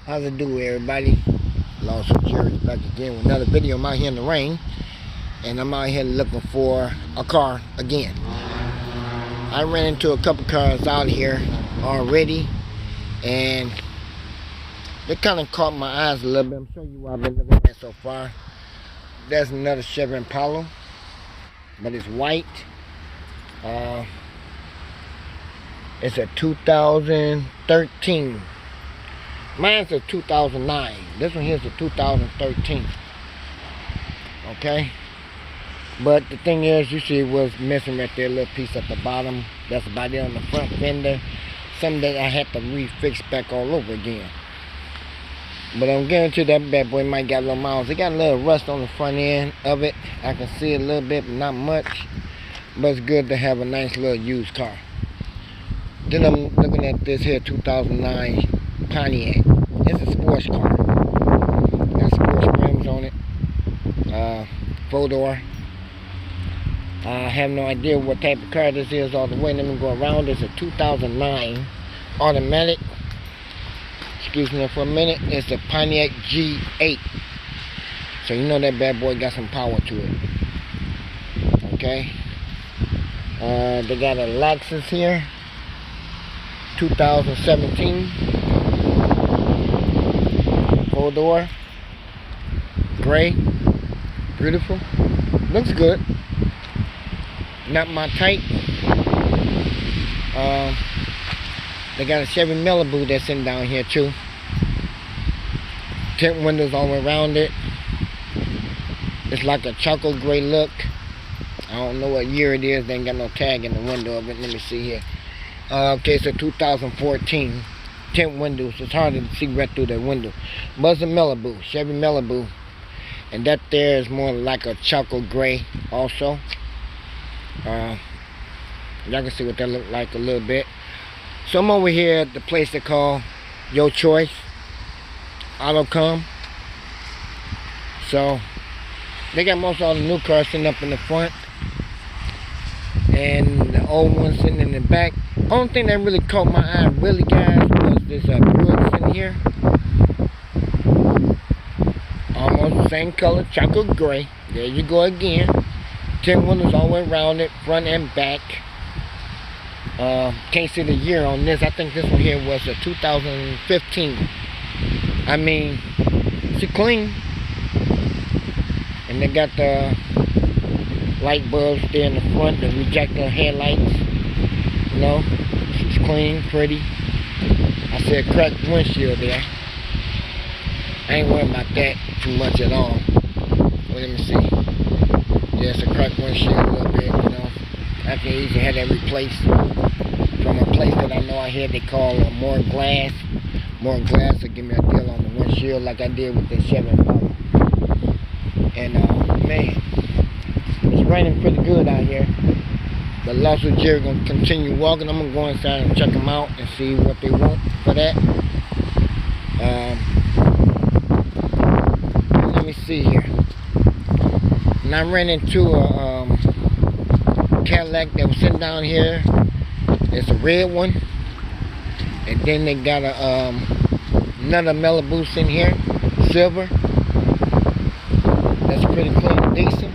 How's it do, everybody? Lawson Jerry back again with another video. I'm out here in the rain, and I'm out here looking for a car again. I ran into a couple cars out here already, and they kind of caught my eyes a little bit. I'm showing you what I've been looking at so far. There's another Chevy Impala, but it's white. It's a 2013. Mine's a 2009. This one here's a 2013. Okay? But the thing is, you see it was missing right there, a little piece at the bottom. That's about it on the front fender. Something that I had to refix back all over again. But I'm guaranteed that bad boy might got a little miles. It got a little rust on the front end of it. I can see a little bit, but not much. But it's good to have a nice little used car. Then I'm looking at this here 2009 Pontiac. It's a sports car. Got sports rims on it. 4-door. I have no idea what type of car this is all the way. Let me go around. It's a 2009 automatic. Excuse me for a minute. It's a Pontiac G8. So you know that bad boy got some power to it. Okay. They got a Lexus here. 2017. 4-door. Gray. Beautiful. Looks good. Not my type. They got a Chevy Malibu that's in down here too. Tint windows all around it. It's like a chocolate gray look. I don't know what year it is. They ain't got no tag in the window of it. Let me see here. Okay, it's a 2014. Tint windows. It's hard to see right through that window. But it's a Malibu. Chevy Malibu. And that there is more like a chocolate gray also. Y'all can see what that look like a little bit. So I'm over here at the place they call Your Choice Autocom. So they got most all the new cars sitting up in the front and the old ones sitting in the back. Only thing that really caught my eye really, guys, was this Buick in here. Almost the same color, chocolate gray. There you go again. 10 windows all the way around it, front and back. Can't see the year on this. I think this one here was a 2015. I mean, it's clean. And they got the light bulbs there in the front, the rejector headlights. You know, it's clean, pretty. I said cracked windshield there. I ain't worried about that too much at all. Well, let me see. Yeah, it's a cracked windshield a little bit, you know. I can easily have that replaced from a place that I know out here they call More Glass. More Glass will give me a deal on the windshield like I did with the Chevy Impala. And man, it's raining pretty good out here. But Lawson Jerry gonna continue walking. I'm gonna go inside and check them out and see what they want for that. Let me see here. And I ran into a Cadillac that was sitting down here. It's a red one. And then they got a another Malibu sitting here, silver. That's pretty clean and decent.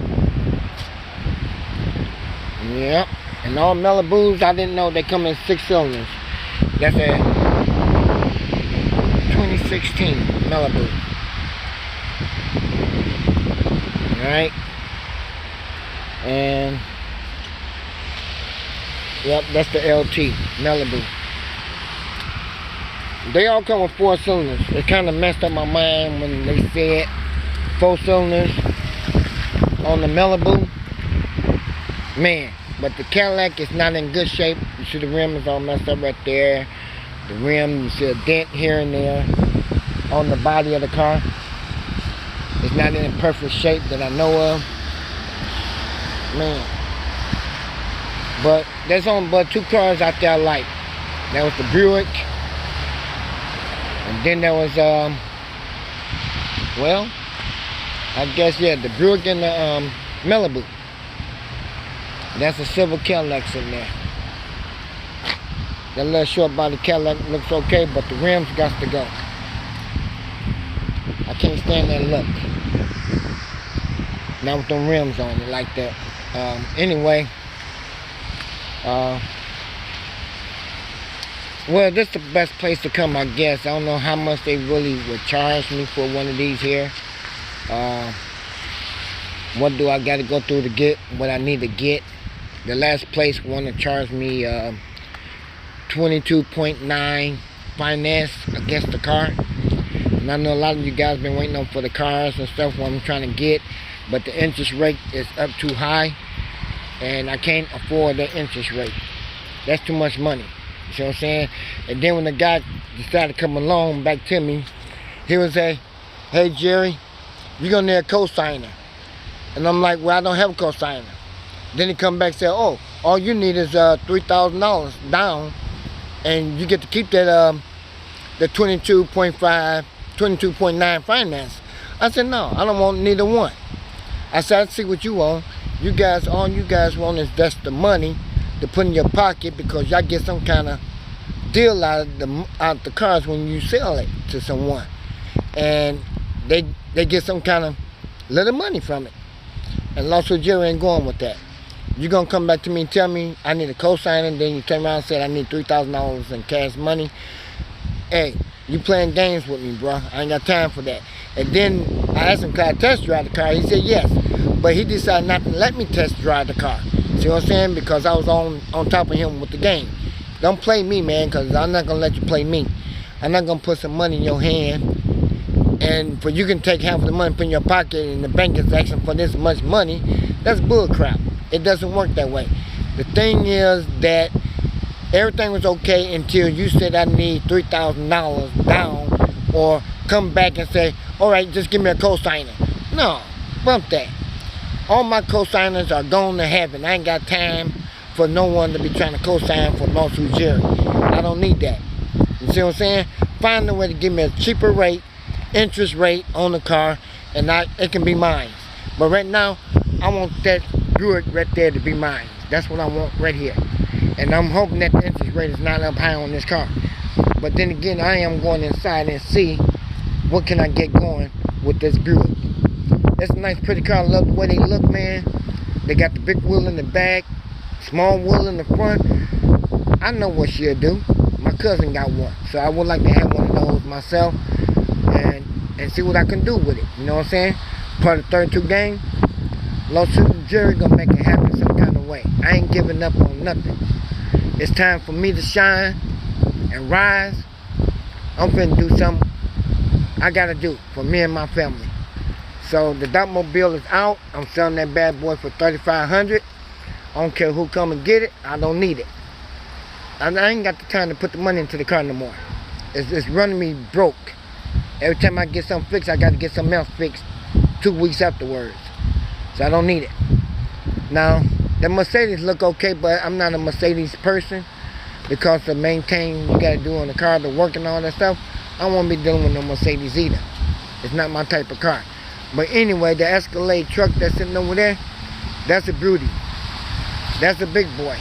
Yep. And all Malibus, I didn't know they come in 6 cylinders. That's a 2016 Malibu. Alright. And yep, that's the LT Malibu. They all come with 4 cylinders. It kind of messed up my mind when they said 4 cylinders on the Malibu. Man, but the Cadillac is not in good shape. You see the rim is all messed up right there. The rim, you see a dent here and there on the body of the car. It's not in perfect shape that I know of. Man. But there's only but 2 cars out there I like. That was the Buick. And then there was, well, I guess, yeah, the Buick and the Malibu. That's a silver Cadillac in there. That little short body Cadillac looks okay, but the rims got to go. I can't stand that look. Not with them rims on it like that. Anyway, well, this is the best place to come, I guess. I don't know how much they really would charge me for one of these here. What do I got to go through to get what I need to get? The last place want to charge me 22.9 finance against the car. And I know a lot of you guys been waiting on for the cars and stuff what I'm trying to get, but the interest rate is up too high, and I can't afford that interest rate. That's too much money. You see what I'm saying? And then when the guy decided to come along back to me, he would say, "Hey Jerry, you're gonna need a co-signer." And I'm like, "Well, I don't have a co-signer." Then he come back and say, "Oh, all you need is $3,000 down, and you get to keep that the 22.9 finance." I said, "No, I don't want neither one." I said, "I see what you want. You guys, all you guys want is just the money to put in your pocket because y'all get some kind of deal out of the cars when you sell it to someone, and they get some kind of little money from it." And Lawsuit Jerry ain't going with that. You're gonna come back to me and tell me I need a co-signer, and then you turn around and say I need $3,000 in cash money. Hey, you playing games with me, bro. I ain't got time for that. And then I asked him, "Can I test drive the car?" He said yes, but he decided not to let me test drive the car. See what I'm saying? Because I was on top of him with the game. Don't play me, man, because I'm not gonna let you play me. I'm not gonna put some money in your hand, and for you can take half of the money, put in your pocket, and the bank is asking for this much money. That's bull crap. It doesn't work that way. The thing is that everything was okay until you said I need $3,000 down, or come back and say, "All right, just give me a co-signer." No, bump that. All my co-signers are gone to heaven. I ain't got time for no one to be trying to co-sign for Lawsuit Jerry. I don't need that. You see what I'm saying? Find a way to give me a cheaper rate, interest rate on the car, and it can be mine. But right now, I want that good right there to be mine. That's what I want right here. And I'm hoping that the interest rate is not up high on this car. But then again, I am going inside and see what can I get going with this Buick. It's a nice, pretty car. I love the way they look, man. They got the big wheel in the back, small wheel in the front. I know what she'll do. My cousin got one, so I would like to have one of those myself and see what I can do with it. You know what I'm saying? Part of the 32 gang. Lawsuit Jerry gonna make it happen some kind of way. I ain't giving up on nothing. It's time for me to shine and rise. I'm finna do something I gotta do for me and my family. So the Dotmobile is out. I'm selling that bad boy for $3,500. I don't care who come and get it. I don't need it. I ain't got the time to put the money into the car no more. It's running me broke. Every time I get something fixed, I got to get something else fixed 2 weeks afterwards. So I don't need it. Now, the Mercedes look okay, but I'm not a Mercedes person because the maintain you got to do on the car, the work and all that stuff. I won't be dealing with no Mercedes either. It's not my type of car. But anyway, the Escalade truck that's sitting over there, that's a beauty. That's a big boy.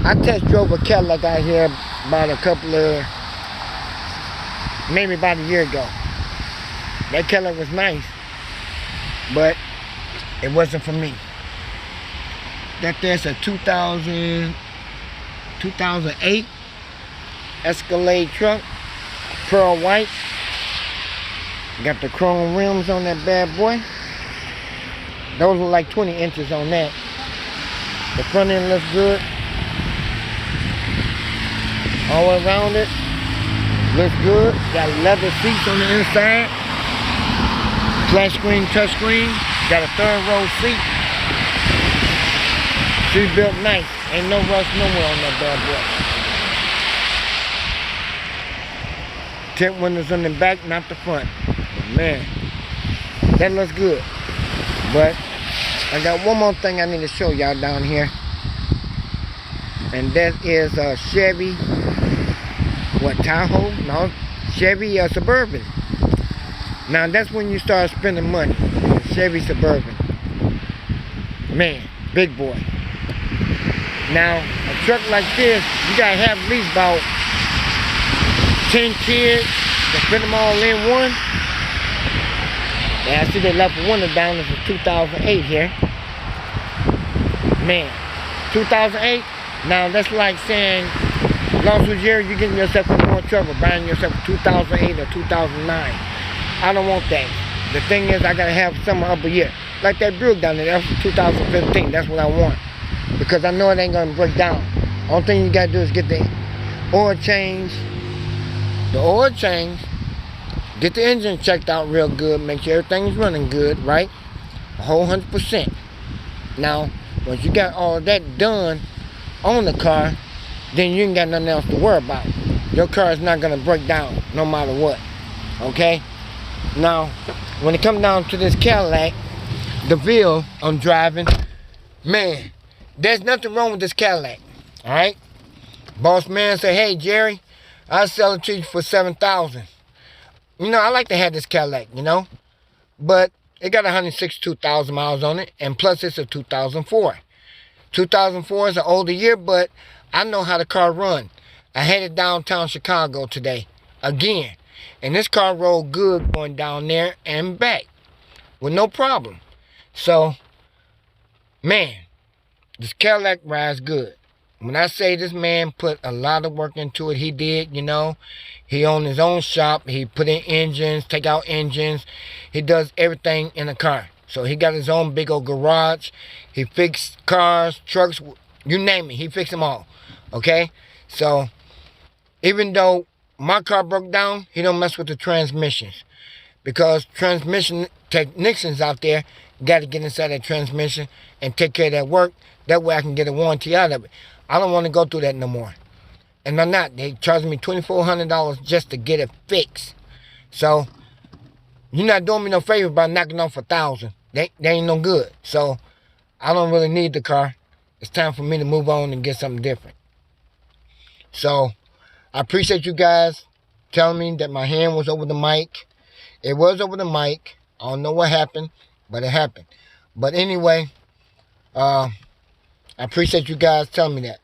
I test drove a Cadillac out here about maybe about a year ago. That Cadillac was nice, but it wasn't for me. There's a 2008 Escalade truck, pearl white. Got the chrome rims on that bad boy. Those are like 20 inches on that. The front end looks good. All around it looks good. Got leather seats on the inside. Flat screen, touch screen. Got a third row seat. She's built nice. Ain't no rust nowhere on that bad boy. Tint windows on the back, not the front. Man, that looks good. But I got one more thing I need to show y'all down here. And that is a Chevy, Tahoe? No, Chevy Suburban. Now that's when you start spending money. Chevy Suburban. Man, big boy. Now, a truck like this, you gotta have at least about 10 kids to fit them all in one. Yeah, I see they left the window down. It's a 2008 here. Man, 2008. Now that's like saying, Lost Jerry, you're getting yourself in more trouble buying yourself a 2008 or 2009. I don't want that. The thing is, I gotta have something up a year. Like that Buick down there, that's 2015. That's what I want. Because I know it ain't gonna break down. Only thing you gotta do is get the oil change. The oil change. Get the engine checked out real good. Make sure everything's running good, right? A whole 100%. Now, once you got all of that done on the car, then you ain't got nothing else to worry about. Your car is not gonna break down no matter what. Okay? Now, when it comes down to this Cadillac, the Ville I'm driving, man, there's nothing wrong with this Cadillac. Alright? Boss man said, hey Jerry, I'll sell it to you for $7,000. You know, I like to have this Cadillac, you know, but it got 162,000 miles on it, and plus it's a 2004. 2004 is an older year, but I know how the car run. I headed downtown Chicago today, again, and this car rolled good going down there and back with no problem. So, man, this Cadillac rides good. When I say this man put a lot of work into it, he did, you know. He owned his own shop. He put in engines, take out engines. He does everything in a car. So he got his own big old garage. He fixed cars, trucks, you name it. He fixed them all, okay? So even though my car broke down, he don't mess with the transmissions. Because transmission technicians out there got to get inside that transmission and take care of that work. That way I can get a warranty out of it. I don't want to go through that no more. And I'm not. They charged me $2,400 just to get it fixed. So, you're not doing me no favor by knocking off $1,000. They ain't no good. So, I don't really need the car. It's time for me to move on and get something different. So, I appreciate you guys telling me that my hand was over the mic. It was over the mic. I don't know what happened, but it happened. But anyway, I appreciate you guys telling me that.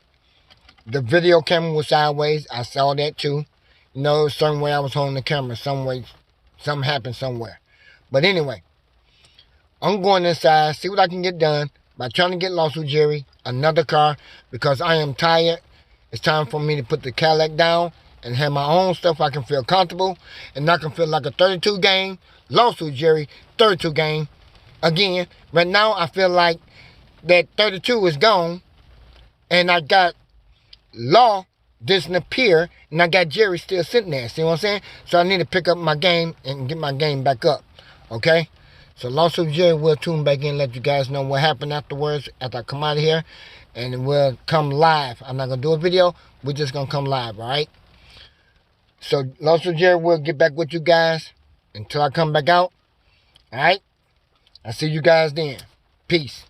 The video camera was sideways. I saw that too. You know, a certain way I was holding the camera. Some way, something happened somewhere. But anyway, I'm going inside, see what I can get done by trying to get Lost with Jerry another car, because I am tired. It's time for me to put the Cadillac down and have my own stuff I can feel comfortable, and I can feel like a 32 game Lost with Jerry 32 game again. Right now, I feel like that 32 is gone, and I got Law doesn't appear, and I got Jerry still sitting there. See what I'm saying? So I need to pick up my game and get my game back up. Okay? So Lost with Jerry will tune back in and let you guys know what happened afterwards after I come out of here. And we'll come live. I'm not going to do a video. We're just going to come live, alright? So Lost with Jerry will get back with you guys until I come back out. Alright? I'll see you guys then. Peace.